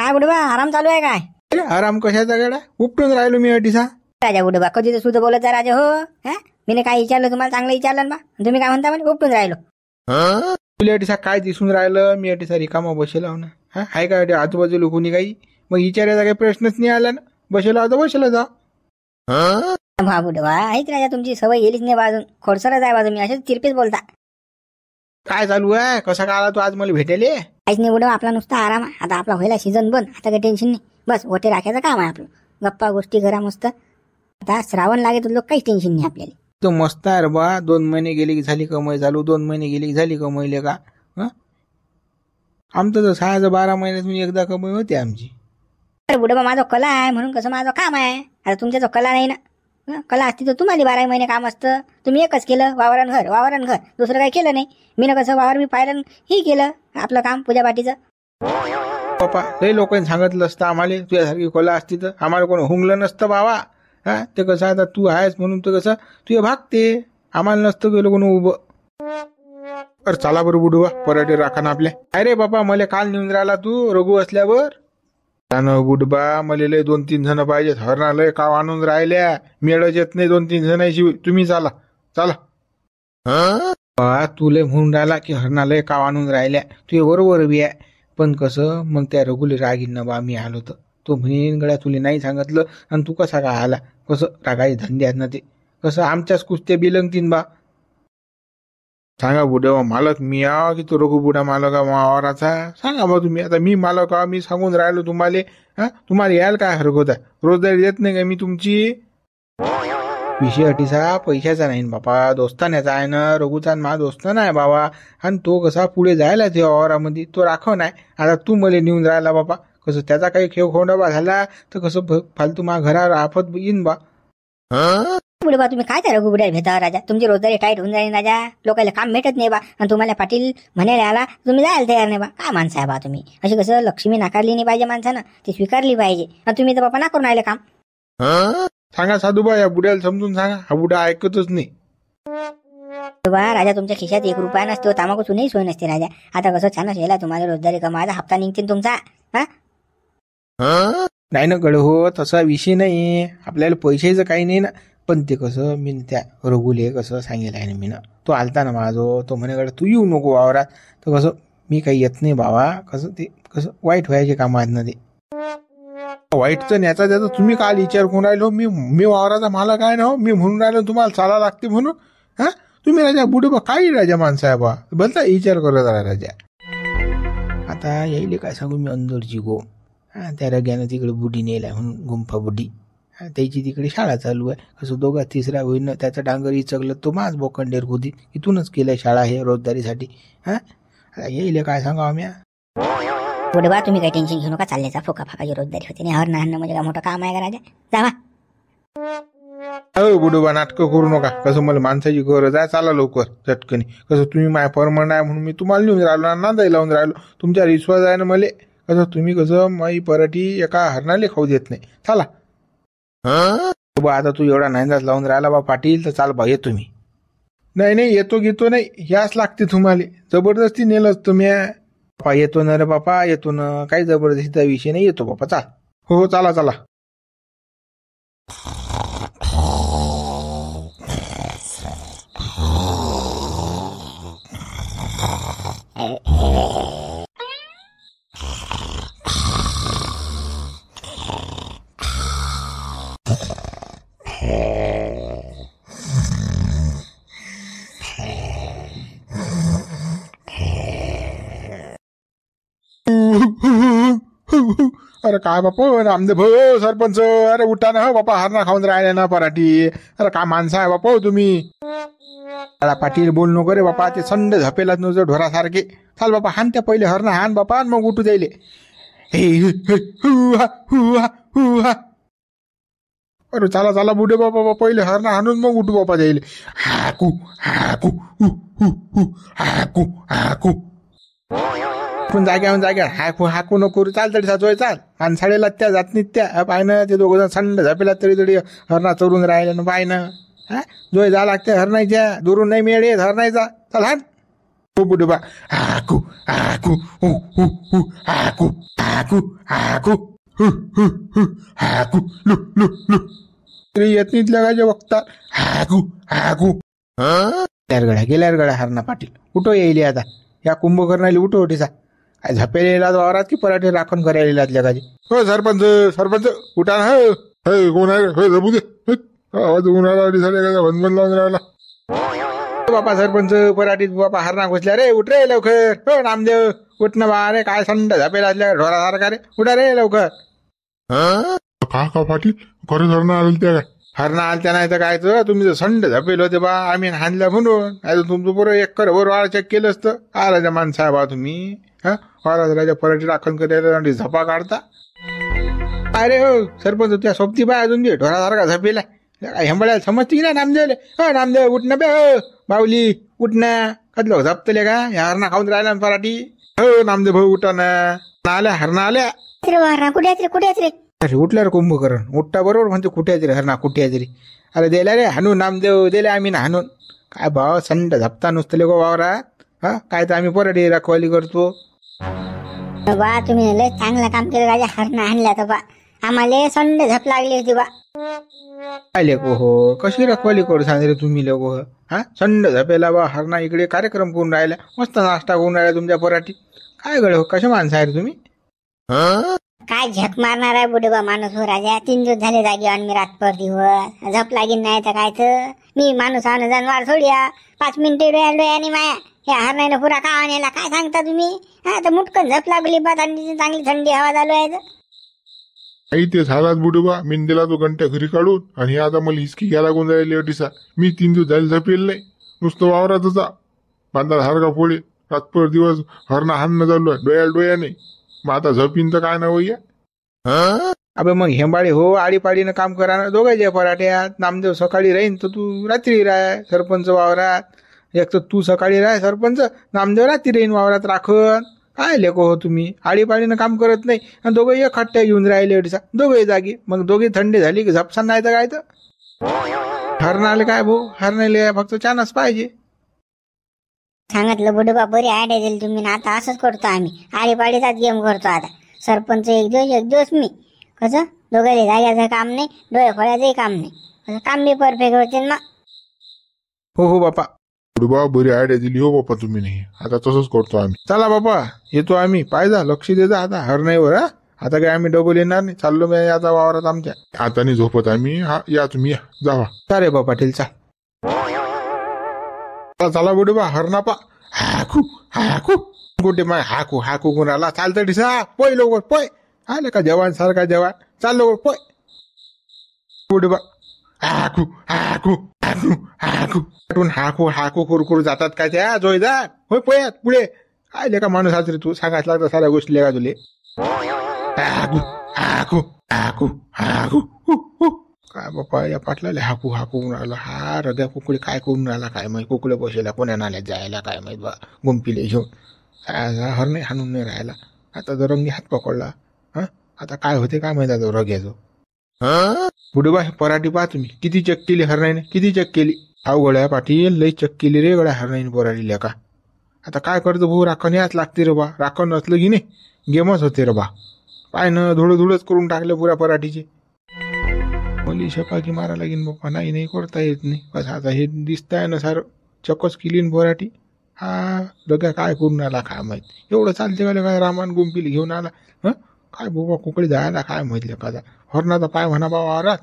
काय बुडबा आराम चालू आहे काय? अरे आराम कशाचा गड्या, उपटून राहिलो मी अटीसा. राजा बुडबा कधी तर सुद्धा बोलत जा राजा. हो हा मी काय विचारलं तुम्हाला, चांगलं विचारलं ना बा. तुम्ही काय म्हणता म्हणजे उपटून राहिलो. तुला अटीसा काय दिसून राहिलं? मी अटीसा रिकामा बसेला ना. हा आहे काय आजूबाजूला कोणी काही? मग विचारायचा काही प्रश्नच नाही आला ना. बसेला होता बसेला जा. भा बुडबा आहेच राजा, तुमची सवय गेलीच नाही बाजून. खोडसरच आहे बाजू, मी असेच चिरपेच बोलता. काय चालू आहे? कसा काय आला तू आज मला भेटायला? काहीच नाही बुडबा, आपला नुसता आराम आहे. आता आपला व्हायला सीझन बंद, आता काही टेन्शन नाही. बस ओटे राखायचं काम आहे आपलं. गप्पा गोष्टी करा मस्त. आता श्रावण लागे तर लोक काहीच टेन्शन नाही आपल्याला. तो मस्त आहे रे बा. 2 महिने गेले की झाली कमाई चालू. 2 महिने गेले की झाली कमाईले का? आमचं तर 6-12 महिन्यातून एकदा कमाई होते आमची. अरे बुडबा माझा कला आहे म्हणून कसं माझं काम आहे. आता तुमच्या जो कला नाही ना, कला असती तर तुम्हाला 12 महिने काम असतं. तुम्ही एकच केलं, वावरण घर. दुसरं काही केलं नाही. मी ना कसं वावर मी पाहिलं ही केलं आपलं काम पूजापाठीचं. पप्पा लई लोकांनी सांगितलं असतं आम्हाला, तुझ्यासारखी कला असती तर आम्हाला कोण हुंगलं नसतं बाबा. हा ते कसं आता तू आहेस म्हणून तर कसं तुझे भागते, आम्हाला नसतं गेलो कोण उभं. अरे चला बरं बुडवा, पराठे राखा ना आपल्या. अरे बापा मला काल नेऊन राहिला तू रघु असल्यावर. बुडबा मला लय 2-3 जण पाहिजेत. हरणा लय काव आणून राहिल्या, मेळच येत नाही 2-3 जणांशी. तुम्ही चला तुले म्हणून राहिला की हरणा लय काव आणून राहिल्या. तुझे बरोबर बी आहे, पण कसं मग त्या रघुले रागीन ना बा. मी आलो तर तो म्हणेन गड्या तुले नाही सांगितलं आणि तू कसा काय आला. कसं रागाई धंदे आहेत ना ते. कसं आमच्याच कुस्त्या बिलंगतीन बा. सांगा बुडवा मालक मी आहो की तो रघु बुडा मालक वावराचा? सांगा बा तुम्ही. आता मी मालक आहो, मी सांगून राहिलो तुम्हाला. तुम्हाला यायला काय हरकत आहे? रोजदारी देत नाही का मी तुमची? विषय अटीसा पैशाचा नाही बापा, दोस्तान्याचा आहे ना. रघुचा मा दोस्ताना आहे बाबा. आणि तो कसा पुढे जायला ते वावरामध्ये तो राखव नाही. आता तू मला नेऊन राहिला बापा. कसं त्याचा काही खेळ खोंडा झाला तर कसं फालतू मा घरावर आफत येईन बा. बुडबा तुम्ही काय त्या रघु बुड्या भेटा राजा. तुमची रोजदारी टाईट होऊन जाईल राजा. लोकांना काम भेटत नाही बा. आणि तुम्हाला पाटील म्हणायला आला तुम्ही जायला तयार नाही बा. काय माणसं आहे बा तुम्ही. अशी कसं लक्ष्मी नाकारली नाही पाहिजे माणसानं, ती स्वीकारली पाहिजे. आणि तुम्ही तर बापा ना करून राहिले काम. सांगा साधूबा या बुड्याला समजून सांगा. हा बुडा ऐकतच नाही. राजा तुमच्या खिशात 1 रुपया नसतो, तामाकूच नाही सोय नसते राजा. आता कसं छानच यायला तुम्हाला रोजदारी कमायचा हप्ता निघतील तुमचा. नाही ना गड हो, तसा विषय नाही. आपल्याला पैशाचं काही नाही ना. पण ते कसं मी त्या रघुले कसं सांगेल आहे ना मी ना. तो आलता ना माझो, तो म्हणे गड तू येऊ नको वावरात. तर कसं मी काही येत नाही बाबा. कसं ते कसं वाईट व्हायचे काम आहेत ना ते. वाईटचं न्याचा त्याचा तुम्ही काल विचार करून राहिलो. मी वावराचा मालक आहे ना हो. मी म्हणून राहिलो तुम्हाला चाला लागते म्हणून. तुम्ही राजा बुडे बा काही राजा माणसं आहे बा. भलता विचार करत राहा राजा. आता यायले काय सांगू मी अंदरची गो. त्या रग्यानं तिकडे बुडी नेलाय म्हणून गुंफा बुडी. त्याची तिकडे शाळा चालू आहे. कसं 2-3 होईन त्याचा डांगर इचकलं तो माझ बोकंडेर होती. इथूनच केलंय शाळा हे रोजदारीसाठी. येईल काय सांगा आम्ही. बुडबा तुम्ही काही टेन्शन घेऊ नका. चालण्याचा फोका फाकाची रोजदारी होते नाही. हरणं म्हणजे काय मोठं काम आहे का राजा. जावा बुडोबा नाटकं करू नका. कसं मला माणसाची गरज आहे. चाला लवकर झटकनी. कसं तुम्ही माय परमनंट आहे म्हणून मी तुम्हाला नेऊन राहिलो नांदाई लावून राहिलो. तुमच्यावर विश्वास आहे ना मला. कसं तुम्ही कसं माई पराठी एका हरणाले खाऊ देत नाही. चला आता तू एवढा नांदाच लावून राहिला बा पाटील तर चाल बा येतो मी. नाही येतो घेतो नाही याच लागते तुम्हाला. जबरदस्ती नेलंच तुम्ही. बापा येतो ना रे बापा येतो ना. काही जबरदस्तीचा विषय नाही. येतो बापा चाल. हो चला. अरे काय बापा रामदेव भाऊ सरपंच. अरे उठा ना बापा. हरणा खाऊन राहिले ना पराठी. अरे काय माणसं आहे बापा तुम्ही. पाटील बोल नको रे बापा. ते संड झपेला नुजर ढोरासारखे. चाल बापा हान त्या पहिले हरणा हान बापा मग उठू जाईल. अरे चला बुडे बाबा पहिले हरणा हाणून मग उठू बापा जाईल. हाकू हाकू हाकू हाकू पण जाग्या हाकू नको चाल तरी साचवाय चाल. आणि साडेला त्या जात नाही त्या पायनं. ते 2 जण संड झपेला तरी हरणा चरून राहिले ना पायनं. जोय जा लागते हरणायच्या दुरून नाही मिळेल हरणायचा. चल हान. हो बुडबा हाकू हाकू हु हु हु हाकू हाकू हाकू हु हु हु हाकू लु लु लु तरी येत नाहीत लगायच्या वक्ता हाकू हाकू गेल्यार गड्या हरणा पाटील कुठं येईल आता या कुंभकर्णाला उठो उठीचा काय झपेल येला वावरात की पराठे राखण करायला लगाचे. हो सरपंच सरपंच उठा ना. हे कोण आहे हे जपू दे आवाज उन्हाळा झाले का भनभन लावून राहिला. बापा सरपंच पराठीत बापा हरणा घुसल्या रे उठ रे लवकर. हो नामदेव उठ ना बा रे काय संड झपेल असल्या ढोरासारखा रे उठा रे लवकर. का पाटील खरंच हरणा आलं त्या काय हरणा आलत्या नाही तर काय तर तुम्ही संड झपेल होते बा आम्ही हाणल्या म्हणून नाही तर तुमचं बरोबर एक कर वाळ चेक केलं असतं. हा राजा माणसा आहे बा तुम्ही. हा राजा पराठी राखण करायला झपा काढता. अरे हो सरपंच त्या सोबती बाय अजून बी ढोरासारखा झपेला हेंबळ्याला समजते की ना नामदेवले. हो नामदेव उठ ना बे हो बावली उठ ना कधलं झपतले का ह्या हरणा खाऊन राहिला पराठी. हो नामदेव भाऊ उठा ना आल्या हरणा आल्या. कुठे आहेत रे कुठे आहेत रे. अरे उठल्यावर कुंभकरण उठता बरोबर म्हणते कुठे रे हरणा कुठे तरी. अरे दिल्या रे हाणून नामदेव दिले आम्ही ना हाणून. काय भाव संड झपता नुसतले गो वावरात. हा काय तर आम्ही पराठी रखवाली करतो. बा तुम्ही लय चांगलं काम केलं राजा हरणा आणल्या तर बा आम्हाला संड झप लागली होती बा. काय लेको हो कशी रखवाली करू सांग रे तुम्ही लोक. हा संड झपेला बा हरणा इकडे कार्यक्रम करून राहिला मस्त नाश्ता करून राहिला तुमच्या पराठी. काय गड हो कसे माणसं आहे रे तुम्ही. काय झक मारणार आहे बुडबा माणूस हो राजा. 3 दिवस झाले जागी आणि मी रातभर दिवस झप लागीन नाही तर काय तर मी माणूस आण जानवार सोडिया 5 मिनिटे डोळ्याने माया हे हरणाने पुरा का आणला काय सांगता तुम्ही. हा तर मुटकन झप लागली बा थंडीची चांगली थंडी हवा चालू आहे. आई ते झालाच बुडोबा मी दिला तो घंट्या घरी काढून आणि आता मला हिसकी घ्या लागून जायला अटीसा. मी 3 दिवस झाले झपेल नाही नुसतं वावरात होता बांधा सारखा पोळे रातभर दिवस हरणा हाणणं चालू आहे डोळ्या नाही. मग आता झपीन तर काय ना वయ్యా. अबे मग हेंबाळे हो आडीपाडीनं काम करा ना दोघांच्या पराठ्यात. नामदेव सकाळी राहीन तर तू रात्री राह सरपंच वावरात. एक तर तू सकाळी राह सरपंच नामदेव रात्री राहीन वावरात राखण. काय लेको हो तुम्ही आडीपाडीनं काम करत नाही आणि दोघं एक खट्ट्या घेऊन राहिले अडीचा दोघे जागी. मग दोघी थंडी झाली की झपसान नाही तर काय तर हरणाले काय भाऊ हरणाले फक्त चानच पाहिजे. सांगितलं बुडबा बरी आयडिया दिली तुम्ही ना. आता असंच करतो आम्ही आडीपाडीचाच गेम करतो आता. सरपंच एक दिवस मी कसं दोघांनी जाग्याचं काम नाही डोळे खोळ्याचंही काम नाही कसं काम बी परफेक्ट होते ना. हो हो बापा बुडोबा बरी आयडिया दिली हो बापा तुम्ही नाही. आता तसंच करतो आम्ही. चला बापा येतो आम्ही पाहिजा लक्ष देता आता हरणाईवर. हा आता काय आम्ही डबल येणार नाही चाललो मी आता वावरात आमच्या. आता नाही झोपत आम्ही. हा या तुम्ही या जावा. चाले बापा पाटील चाल. चला बुडोबा हरणा हाकू हाकू कुठे मग हाकू हाकू कुणाला चालतं डिसा पोय लवकर पोय. आले का जवान सारखा जवान चाल लवकर पोय. बुडबा हाकू हाकू हाकू हाकू हाकू हाकू कुरकुर जातात काय त्या जोय जा होय पोयात पुढे. आले का माणूस आज रे तू सांगायच लागतं साऱ्या गोष्टी का तुले. हाकू हाकू हाकू हाकू काय बापा या पाटलाले हाकू हाकू राहिला. हा रग्या कुकडे काय करून राहिला काय माहिती. कुकडे बसेला कोण्या नाल्यात जायला काय माहित बा गुंपीले घेऊन. हर नाही हाणून नाही राहिला. आता जर रंगी हात पकडला हा आता काय होते काय माहिती आता रग्याचं. बुडोबा पराठी पहा तुम्ही किती चेक केली हरणाईने किती चेक केली. अवघड्या पाटील लई चेक केली रे गड्या हरणाईने पराठील्या का. आता काय करतो भाऊ राखण याच लागते रे बा. राखण नसलं की नाही गेमच होते रे बा. पाय न धुळच करून टाकलं पुऱ्या पराठीचे. मुली शपाकी मारा लागेन बाप्पा. नाही करता येत नाही बस. आता हे दिसताय ना सारं चक्कच केली पराठी. हा रग्या काय करून आला काय माहित. एवढं चालते का काय रामान गुंपील घेऊन आला. काय बाबा कुकडे जायला काय माहिती का हरणाचा पाय म्हणा बा वावरात.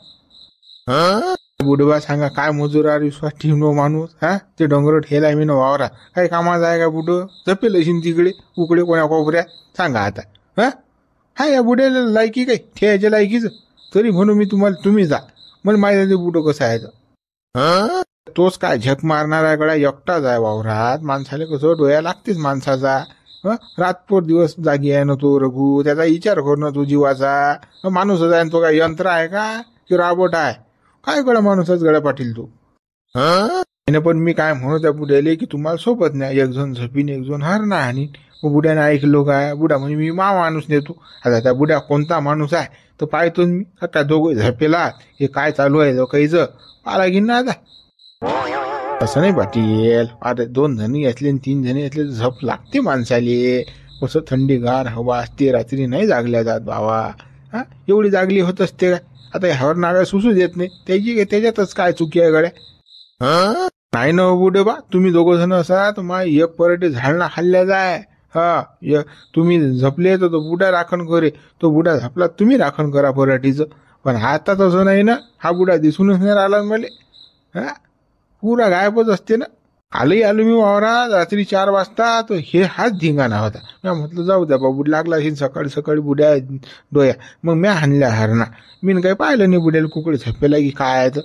बुडबा सांगा काय मजुरार विश्वास ठेवणं माणूस. हा ते डोंगर ठेलाय मी ना वावरात काही कामाचा आहे का बुडं. जपेल असेल तिकडे उकडे कोण्या कोपऱ्यात सांगा आता. हा या बुड्याला लायकी काय ठेवायच्या लायकीच तरी म्हणून मी तुम्ही जा मला माहिती बुडं कसं आहे. तोच काय झक मारणारा गळा एकटाच आहे वावरात. माणसाला कसं डोळ्या लागतेच माणसाचा. रातभर दिवस जागी आहे ना तो रघु. त्याचा विचार कर ना तू जीवाचा. माणूसच आहे तो काय यंत्र आहे का की राबोट आहे काय गळा माणूसच गळ्या पाटील तू. पण मी काय म्हणू त्या बुड्याले की तुम्हाला सोबत नाही. एक जण झपीन एक जण हरणा आणि बुड्याने ऐकलो काय. बुडा म्हणजे मी माणूस नेतो. आता त्या बुड्या कोणता माणूस आहे तर पाहतो मी का दोघं झपेला हे काय चालू आहे काहीच पाला घेईन ना आता. तसं नाही पाटील. अरे 2 जणी असले 3 जणी असले झोप लागते माणसाले. कसं थंडीगार हवा असते, रात्री नाही जागल्या जात बाबा. हा एवढी जागली होत असते काय? आता ह्यावर नागा सुसू देत नाही त्याच्यातच काय चुकी आहे गड्या? नाही ना बुडे बा, तुम्ही 2 जण असा तर मा एक पराठे झाडना खाल्ल्या जाय. तुम्ही झपले तर तो बुडा राखण करे, तो बुडा झपला तुम्ही राखण करा पराठीचं. पण आता तसं नाही ना, हा बुडा दिसूनच नाही राहिला मला. पुरा गायबच असते ना. आलो मी वावरात रात्री 4 वाजता, तर हाच धिंगाणा होता. मी म्हटलं जाऊ द्या बाबू, लागला असेल सकाळी सकाळी बुड्या डोया. मग मी हाणल्या हरणा. मी काही पाहिलं नाही बुड्याला कुकडे झपेला की काय आहे. तर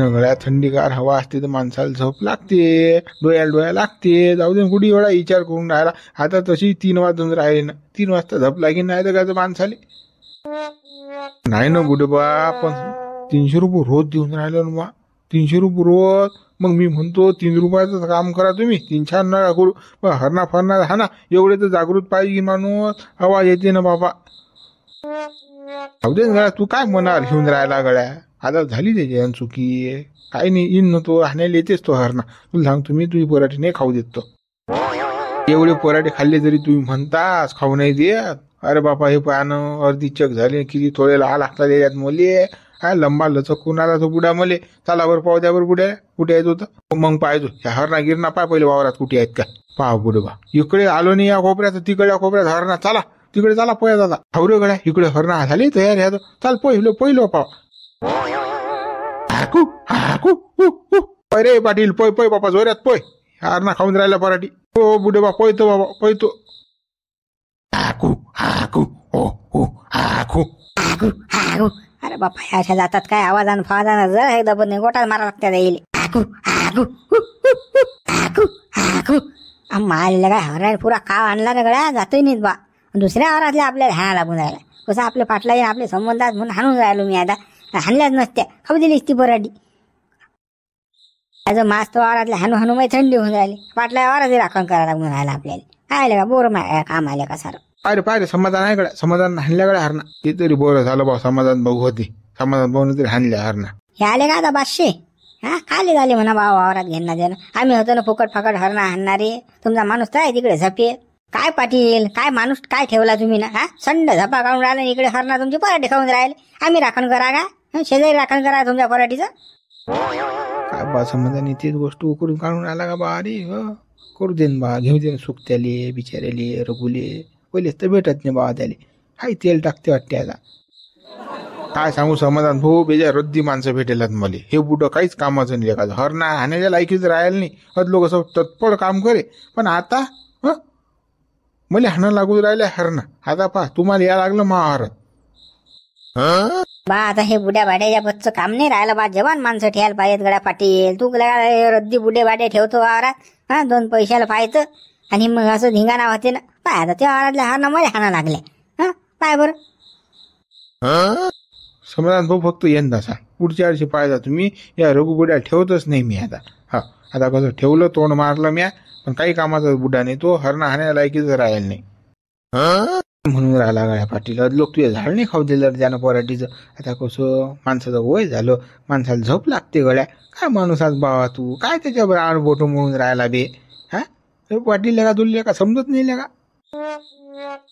गळ्यात थंडीगार हवा असते तर माणसाला झोप लागते, डोळ्या लागते. जाऊ दे कुठे एवढा विचार करून राहिला. आता तशी 3 वाजून राहिले ना, 3 वाजता झोप लागेल नाही तर काय माणसाले. नाही ना बुडबा, पण 300 रुपये रोज देऊन राहिलो ना. 300 रुपये रोज. मग मी म्हणतो 3 रुपयाचं काम करा तुम्ही, 3-4 नका करू. पण हरणा फरणा हा ना, एवढे तर जागृत पाहिजे माणूस. आवाज येते ना बाबा. जाऊ दे गळ्या, तू काय मनावर घेऊन राहिला गळ्या? आता झाली त्याची चुकी. काही नाही, इन तो हाणायला येतेच तो हरणा. तुला सांगतो मी, तुझी पराठी नाही खाऊ देत तो. एवढे पराठे खाल्ले तरी तुम्ही म्हणतास खाऊ नाही देत. अरे बापा, हे पाहणं अर्धी चक झाले, किती थोडे लहा लागतात याच्यात मले. लंबा लचकून आला तो बुडा मले. चला बरं पाव द्या बरं बुड्या, कुठे आहेत होतं. मग पाहतो ह्या हरणा गिरणा पाय पहिले वावरात कुठे आहेत का. पाहा बुडे बा, इकडे आलो नाही या कोपऱ्यात, तिकडे कोपऱ्यात हरणा. चला तिकडे चला पोया दादा. हावरे गड्या, इकडे हरणा झाली तयार ह्या. चाल पहिलो पाव. रे पाटील, पोय बापा, जोऱ्यात पोय. हरणा खाऊन राहिला पराठी. हो बुडे बा, पोयतो बाबा, पोयतो. अरे बापा, अशा जातात काय आवाजानं फावाजानं जर हे दबत नाही, गोटा मारा लागतात येईल. मारलेला काय हरण पुरा काव आणला ना गड्या, जातोय नाहीत बा. दुसऱ्या आवारातले आपल्याला हाणा लागून राहिला. कसं आपले पाटला आपले संबंधात म्हणून हाणून राहिलो मी. आता हाणल्याच नसत्या, खाऊ दिलीस ती पराठी. आज मास्त वावरातले हाणू माही थंडी होऊन राहिली. पाटला आवारातही राखण करायला लागून राहिला आपल्याला. आले का बोर काम आले का सारं. पाहिजे समाधान आहे गड्या, समाधान हाणल्याकडे हरणा. ते तरी बरं झालं बा, समाधान बघू होती. समाधान बघून तरी हाणल्या हरणा. हे आले का आता 500? काले झाले म्हणा बा वावरात घेणार देणं. आम्ही होतो ना फुकट फाकट हरणा हाणणारे. तुमचा माणूस तर आहे तिकडे झपे. काय पाटील, काय माणूस काय ठेवला तुम्ही ना. संड झपा काढून राहिले, इकडे हरणा तुमची पराठी खाऊन राहिले. आम्ही राखण करा का? शेजारी राखण करा तुमच्या पराठीचं. काय बा समाधानी तेच गोष्ट उकरून काढून आला का बा. अरे करू देन बा, घेऊ देन सुकत्याले बिचाऱ्याले रघुले. पहिलेच तर भेटत नाही बा त्याले. हाय तेल टाकते वाटते आता. काय सांगू समाधान भाऊ, बेजा रद्दी माणसं भेटेलात मला. हे बुडं काहीच कामाचं नाही. एखादं हरणा हाण्याच्या लायकीच राहायला नाही. लोक असं तत्पड काम करे. पण आता मला हाणं लागून राहिले हरणा. आता पहा तुम्हाला या लागलं महाभारत. बा आता हे बुड्या भाड्याच्या बच्चं काम नाही राहिलं बा. जवान माणसं ठेवायला पाहिजेत गड्या पाटील. तू रद्दी बुडे भाडे ठेवतो वावरात. 2 पैशाला पाहायचं आणि मग असं धिंगाणा होते ना. पाय आता त्या वावरातल्या हरणा मला हाणा लागल्या. पाय बरं. समाधान भाऊ फक्त यंदा सांग, पुढच्या वर्षी पाहिजे तुम्ही या रघुबुड्या ठेवतच नाही मी आता. आता कसं ठेवलं, तोंड मारलं म्या, पण काही कामाचा बुडा नाही तो. हरणा हाण्याला लायकीच राहील नाही म्हणून राहिला गड्या पाटील. लोक तुझ्या झाड नाही खाऊ दिलं त्यानं पराठीचं. आता कसं माणसाचं वय झालं, माणसाला झोप लागते गड्या. काय माणूस आज बाबा तू, काय त्याच्यावर आड बोट म्हणून राहिला बे. पाटील का तुला का समजत नाही का?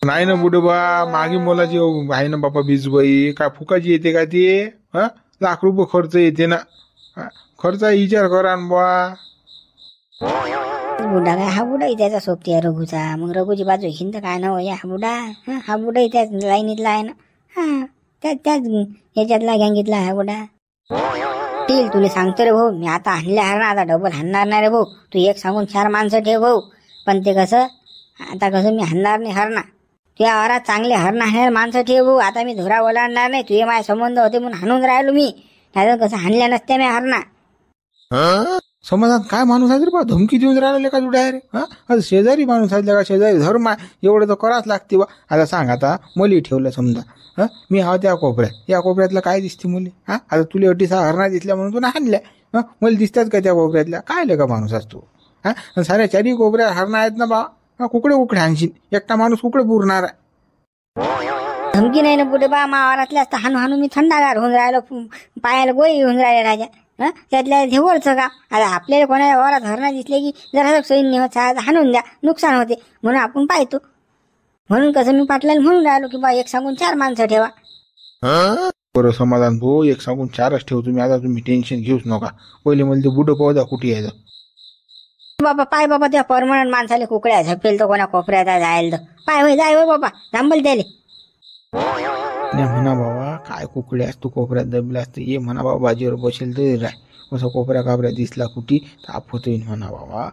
नाही ना बुडबा, मागे मोलाची आहे ना बापा बीजबाई. काय फुकाची येते का ते. लाख रुपये खर्च येते ना. खर्चा विचार करा ना बा. बुडा काय हा बुडाही त्याचा सोबती आहे रघुचा. मग रघुची बाजू घेईन तर काय ना हा बुडा. हा बुडाही त्याच लाईनीतला आहे ना. त्याच याच्यातला गँगीतला हा बुडा. टील तुला सांगतो रे भाऊ, मी आता हाणल्या हरणा, आता डबल हाणणार नाही रे भाऊ. तू एक सांगून 4 माणसं ठेव भाऊ. पण ते कसं आता कसं मी हाणणार नाही हरणा. तुझ्या वावरात चांगले हरणा हाणायला माणसं ठेव भाऊ. आता मी धुरा ओलांडणार नाही. तुझे माझे संबंध होते म्हणून हाणून राहिलो मी. नाही कसं हाणल्या नसत्या मी हरणा. समाधान काय माणूस आहे रे बा, धमकी देऊन राहिला का तू डायरेक्ट. आता शेजारी माणूस आहे का, शेजारी धर्म आहे, एवढं तर कराच लागते बा. आता सांग, आता मली ठेवलं समजा. मी हा त्या कोपऱ्यात, या कोपऱ्यातला काय दिसते मुली. आता तुला अटीसा हरणा दिसल्या म्हणून तू ना हाणल्या. मला दिसतात का त्या कोपऱ्यातल्या. काय का माणूस असतो. साऱ्या 4 कोपऱ्यात हरणा आहेत ना बा. कुकडे हाणशील, एकटा माणूस कुकडे पुरणार आहे. धमकी नाही ना बुडे बा. मावारातल्या हाणू मी थंडागार होऊन राहिलो. पायाला गोळी होऊन राहिले राजा. त्यातल्या हे वरचं का आता आपल्याला कोणाला वावरात हरणा दिसले की जरा सैन्य हाणून द्या, नुकसान होते म्हणून आपण पाहतो. म्हणून कसं मी पाटलाला म्हणून राहिलो की बा एक सांगून 4 माणसं ठेवा. बरं समाधान भाऊ, एक सांगून 4च ठेव तुम्ही. आता तुम्ही टेन्शन घेऊच नका. पहिले मला ते बुडं पाहू द्या कुठे यायचं. बाबा पाय बाबा त्या परमनंट माणसाला कुकड्या झपेल तर कोणा कोपऱ्यात जायला तर पाय होय जाय हो बाबा थांबल त्याले. नाही म्हणा बाबा, काय कुकडे असतो कोपऱ्यात दबला असतं. ये म्हणा बाबा बाजीवर बसेल तरी राय. असं कोपऱ्या कापऱ्यात दिसला कुठे तर आपत होईल म्हणा बाबा.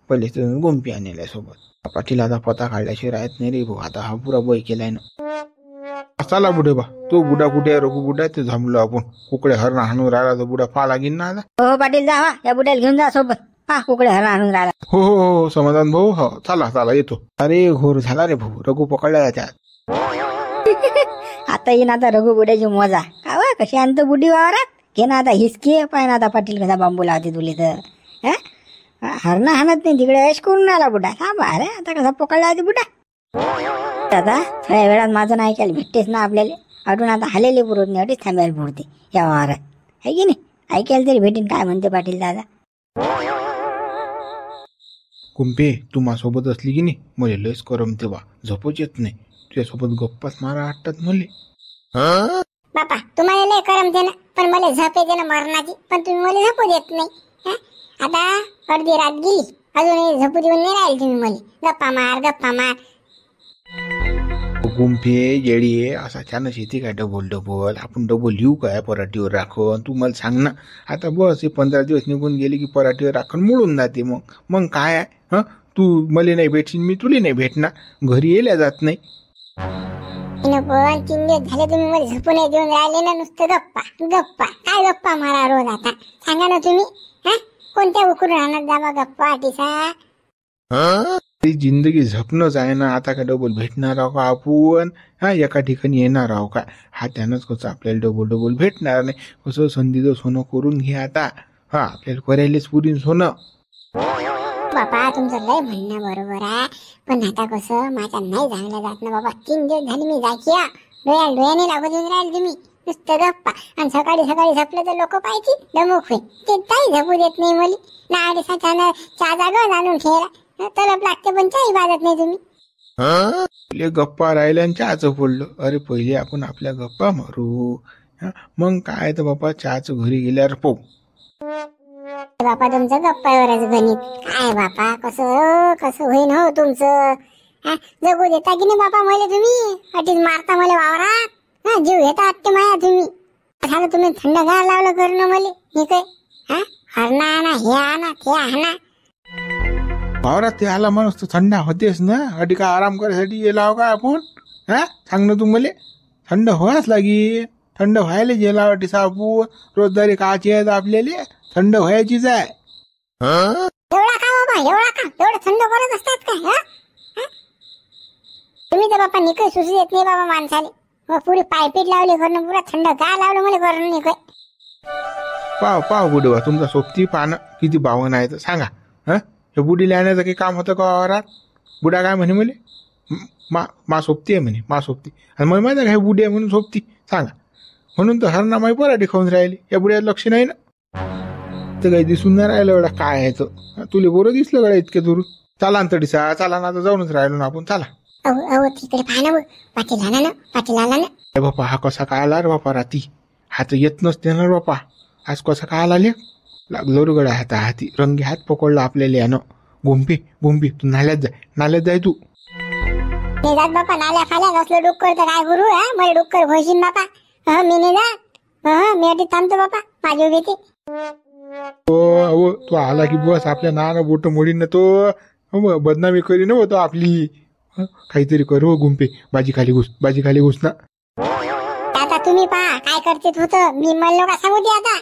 पहिले तर गोंपी आणल्या सोबत. पाटील आता पता काढल्याशिवाय राहत नाही रे भाऊ. आता हा पुरा बय केलाय ना. चला बुडे बा, तो बुडा कुठे आहे? रघु बुडा ते थांबलो आपण. कुकडे हरणा हाणून राहिला तर बुडा पा लागेल ना आता. हो पाटील जा या बुड्याला घेऊन जा सोबत. कुकडे हरणा आणून राहिला. हो हो हो समाधान भाऊ, हो चला चला येतो. अरे घोर झाला रे भाऊ, रघु पकडला त्यात. आता येईन आता रघु बुड्याची मजा का वा कशी आणतो बुडी वावरात. घे ना आता हिसके पाय ना आता पाटील कसा बांबू लावते तुले तर. हरणा हाणत नाही तिकडे ऐश करून आला बुडा. थांबा अरे आता कसा पकडला होती बुडा. आता थोड्या वेळात माझं नाही ऐकायला भेटतेच ना आपल्याला. अजून आता हालेले पुरत नाही अडीच थांबायला पुरते या वावरात आहे की नाही. ऐकायला तरी भेटेन काय म्हणते पाटील दादा. कुंपे तू माझ्यासोबत असली की नाही मला लयच करमते बा. झोपच येत नाही. तुझ्यासोबत गप्पाच मारा वाटतात मले. बापा तुम्हाला लय करमते ना, पण मला झोप येते ना मरणाची, पण तुम्ही मला झोपू देत नाही. आता अर्धी रात गेली अजूनही झोपू देऊन नाही राहील तुम्ही मला. गप्पा मार गप्पा मार. गुंफे येडी असा छानच येते काय डबल डबल. आपण डबल लिहू काय पराठीवर राखून. तू मला सांग ना. आता बस हे 15 दिवस निघून गेले की पराठीवर राखून मुळून जाते. मग काय आहे. तू मला नाही भेटशील, मी तुला नाही भेटणार. घरी येल्या जात नाही. पण 3 दिवस झाले तुम्ही मला झोपू नाही देऊन राहिले ना. नुसतं गप्पा गप्पा. काय गप्पा मारा रोज आता सांगा ना तुम्ही. कोणत्या उकरून राहणार जावा गप्पा टिसा. ती जिंदगी झपणंच आहे ना. आता काय डबल भेटणार आहो का आपण. एका ठिकाणी येणार आहो का. त्यानंच कसं आपल्याला डबल डबल भेटणार नाही. कसं संधीचं सोनं करून घे आता. आपल्याला करायलाच पुरीन सोनं. बाबा तुमचं लय म्हणणं बरोबर आहे, पण आता कसं माझ्या नाही चांगलं जात ना बाबा. 3 दिवस झाले मी जायची डोळ्याने लागू देऊन राहील तुम्ही. नुसतं गप्पा. आणि सकाळी सकाळी झपलं तर लोक पाहिजे दमुक होईल. ते काही झपू देत नाही मुली. ना अडीचा चहा जागा आणून ठेवला तलप लागते पण चाही बाजत नाही तुम्ही. पहिले गप्पा राहिल्या आणि चहाचं पडलं. अरे पहिले आपण आपल्या गप्पा मारू. मग काय तर बापा चहाचं घरी गेल्यावर पाहू. बापा तुमचं गप्पावरच गणित काय बापा. कसं कसं होईन हो तुमचं. जगू देता की नाही बापा मला तुम्ही. अटीच मारता मला वावरात. जीव घेता आत्ते माया तुम्ही. झालं तुम्ही थंडगार लावलं करणं मला. हे काय हरणा आणा हे आणा ते आणा. वावरात ते आला माणूस तर थंड होतेच ना. अटी का आराम करायसाठी गेला का आपण. सांग ना तू मला. थंड व्हायच लागे. थंड व्हायला गेला वाटी सापू. रोजदारी काची आहेत आपल्याला. थंड व्हायचीच आहे. एवढा का बाबा एवढा का. एवढं थंड करत असतात काय. तुम्ही तर बापा निकळ सुचू देत नाही बाबा माणसाले. मग पुरी पायपीट लावली करणं पुरा थंड का लावलं मला करणं निकळ. पाव बुडवा तुमचा सोबती पाहणं किती बावन आहे तर सांगा. हे बुडी लिहाण्याचं काही काम होतं का वावरात. बुडा काय म्हणे मला. मा सोबती आहे म्हणे. मा सोबती. आणि मला माहिती आहे का हे बुडी आहे म्हणून सोबती सांगा. म्हणून तर हरणा माई पराठी खाऊन राहिली. या बुड्यात लक्ष नाही ना. तर काही दिसून नाही राहिलं एवढा काय आहे तर. तुला बरं दिसलं गड्या इतके दूर. चला ना तडीसा चला ना. आता जाऊनच राहिलो ना आपण. चला तिकडे पाहा ना पाटील आला ना. पाटील आला ना. बापा हा कसा काय आला रे बापा राती. हात येत नसते ना बापा. आज कसा काय आला ले. लागलो रे गड्या हाता हाती. रंगी हात पकडला आपल्याला यानं. गोंपी तू नाल्यात जाय तू. नाही जात बापा. नाल्या खाल्या असलं डुक्कर तर काय करू. मला डुक्कर भोशीन बापा. मी नाही जात. मी अटी थांबतो बापा. माझी उभी ते. तो आला की बस आपल्या नाना बोट मोडीन ना तो. बदनामी करीन होतो आपली. काहीतरी करू गुंपे. बाजी खाली घुस ना. आता तुम्ही पहा काय करते होतं. मी मला का सांगू ते आता.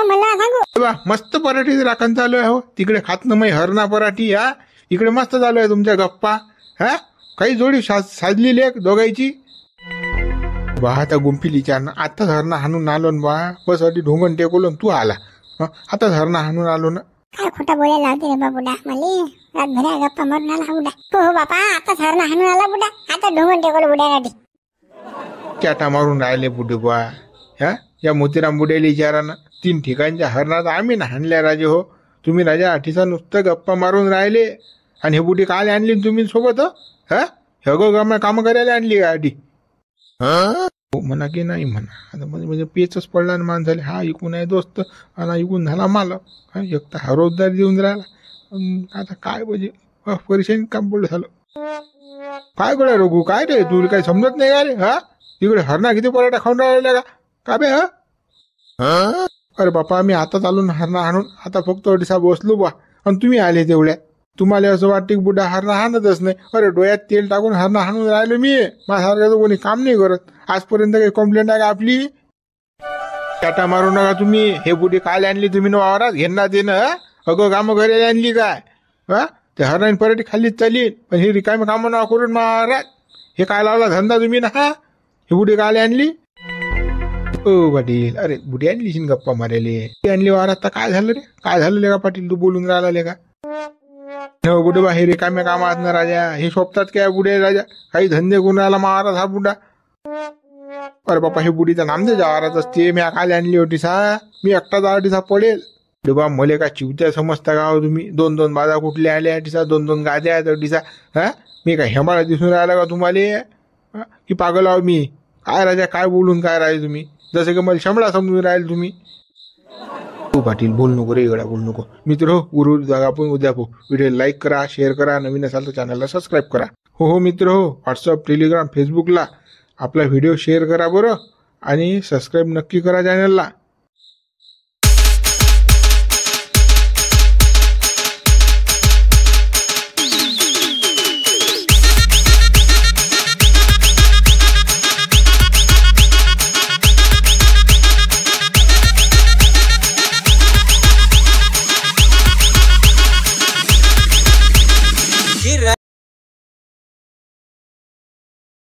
मला सांगू. मस्त पराठी राखण चालू आहे. हो तिकडे खात ना मग हरणा पराठी. इकडे मस्त चालू आहे तुमच्या गप्पा. काही जोडी साजलेली आहे दोघांची. बा आता गुंफीली विचारणं. आताच हरणा हाणून आलो ना बा. बस अटी ढोंगण टेकवलो तू आला. आताच हरणा हाणून आलो ना. काय खोटा बोलायला लावते रे बाबुडा मला. रातभर गप्पा मारून आला बुडा. हो बापा आताच हरणा हाणून आला बुडा. आता ढोंगण टेकवलं बुड्यासाठी. कॅटा मारून राहिले बुडे बा. या मोतीराम बुड्याला विचारा ना. 3 ठिकाणच्या हरणात आम्ही ना हाणल्या राजे हो. तुम्ही राजा आठीचा नुसतं गप्पा मारून राहिले आणि हे बुटी काल आणली न तुम्ही सोबत हा हे काम करायला आणली का आधी म्हणा की नाही म्हणा. आता म्हणजे पेचच पडला ना माणसाले. हा इकून आहे दोस्त आणि इकून झाला मालक. हा एक तर हा रोजदार देऊन राहिला. आता काय म्हणजे परेशानी काम पडलं झालं. काय गड्या रघू काय रे तुला काही समजत नाही का रे. हा तिकडे हरणा किती पराठा खाऊन राहिला का बे हा. अरे बापा मी आता चालू ना हरणा हाणून. आता फक्त अडीसा बसलो बा आणि तुम्ही आले तेवढ्या. तुम्हाला असं वाटतं की बुड्ढा हरणा हाणतच नाही. अरे डोळ्यात तेल टाकून हरणा हाणून राहिलो मी. माझ्यासारखं कोणी काम नाही करत. आजपर्यंत काही कंप्लेंट आहे का आपली. टाटा मारू नका तुम्ही. हे बुडी काल आणली तुम्ही ना वावरात घेणार दे ना. अगं कामं करायला आणली काय हा. ते हरणाने पराठी खाल्लीच चालीन पण हे रिकामे कामं ना करून महाराज. हे काय लावला धंदा तुम्ही ना. हा हे बुडी काल आणली. ओ पाटील अरे बुडी आणली गप्पा मारायले आणली वावरात. तर काय झालं रे काय झालं का पाटील तू बोलून राहिला का. हो बुडे बा हे रिकाम्या कामात ना राजा. हे शोभतात काय बुडे राजा. काही धंदे करून राहिला महाराज हा बुडा. अरे बापा हे बुडीचं नाम दे जावारात असते. मी काल आणली होती सा. मी एकटा जावटीसा पडेल. बा मले का चिवत्या समजता का हो तुम्ही. 2-2 बाजा कुठले आल्या टिसा 2-2 गाद्या आहेत टिसा. हा मी काय हेमाळा दिसून राहिला का तुम्हाला की पागल आहो मी. काय राजा काय बोलून काय राहिले तुम्ही. जसं की मला शंभळा समजून राहील तुम्ही. हो पाटील बोल नको रे गड्या बोल नको. मित्र हो उरू जागा आपण उद्या पो. व्हिडिओ लाईक करा शेअर करा. नवीन असाल तर चॅनलला सबस्क्राईब करा. हो मित्र हो व्हॉट्सअप टेलिग्राम फेसबुकला आपला व्हिडिओ शेअर करा बरं. आणि सबस्क्राईब नक्की करा चॅनलला.